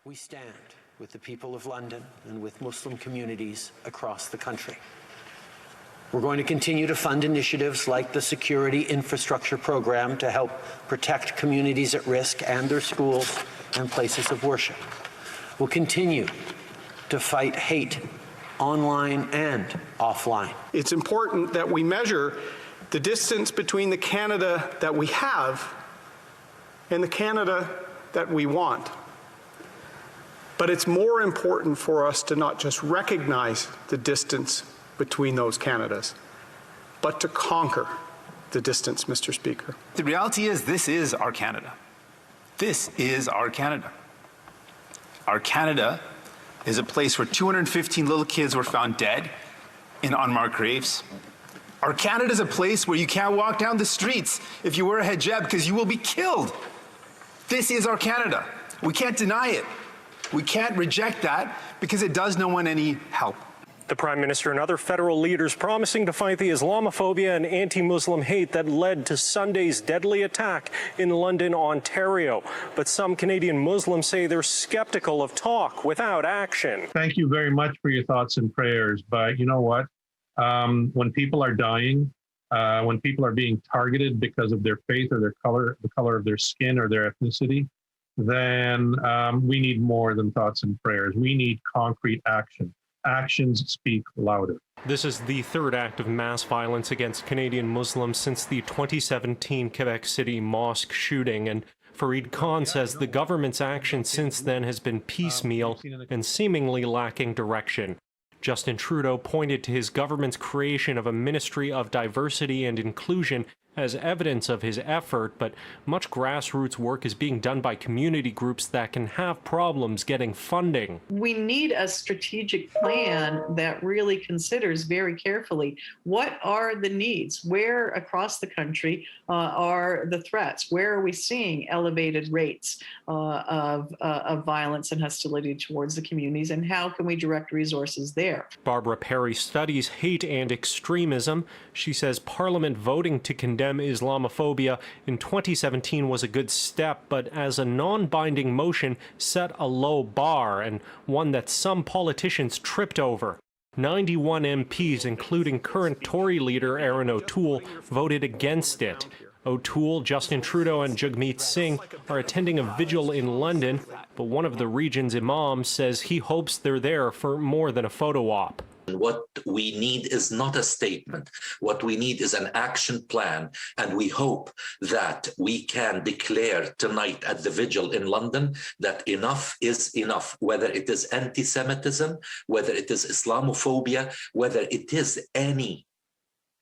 We stand with the people of London and with Muslim communities across the country. We're going to continue to fund initiatives like the Security Infrastructure Program to help protect communities at risk and their schools and places of worship. We'll continue to fight hate online and offline. It's important that we measure the distance between the Canada that we have and the Canada that we want. But it's more important for us to not just recognize the distance between those Canadas, but to conquer the distance, Mr. Speaker. The reality is, this is our Canada. This is our Canada. Our Canada is a place where 215 little kids were found dead in unmarked graves. Our Canada is a place where you can't walk down the streets if you wear a hijab because you will be killed. This is our Canada. We can't deny it. We can't reject that because it does no one any help. The Prime Minister and other federal leaders promising to fight the Islamophobia and anti-Muslim hate that led to Sunday's deadly attack in London, Ontario. But some Canadian Muslims say they're skeptical of talk without action. Thank you very much for your thoughts and prayers. But you know what? When people are dying, when people are being targeted because of their faith or their color, the color of their skin or their ethnicity, then we need more than thoughts and prayers. We need concrete action. Actions speak louder. This is the third act of mass violence against Canadian Muslims since the 2017 Quebec City mosque shooting, and Fareed Khan says the government's action since then has been piecemeal and seemingly lacking direction. Justin Trudeau pointed to his government's creation of a Ministry of Diversity and Inclusion as evidence of his effort, but much grassroots work is being done by community groups that can have problems getting funding. We need a strategic plan that really considers very carefully what are the needs, where across the country are the threats, where are we seeing elevated rates of violence and hostility towards the communities, and how can we direct resources there? Barbara Perry studies hate and extremism. She says Parliament voting to condemn Islamophobia in 2017 was a good step, but as a non-binding motion set a low bar and one that some politicians tripped over. 91 MPs, including current Tory leader Aaron O'Toole, voted against it. O'Toole, Justin Trudeau and Jagmeet Singh are attending a vigil in London, but one of the region's imams says he hopes they're there for more than a photo op. What we need is not a statement. What we need is an action plan. And we hope that we can declare tonight at the vigil in London that enough is enough, whether it is anti-Semitism, whether it is Islamophobia, whether it is any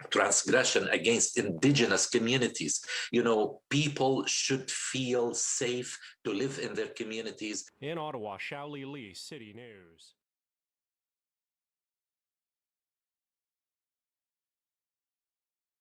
transgression against indigenous communities. You know, people should feel safe to live in their communities. In Ottawa, Shaoli Lee, City News.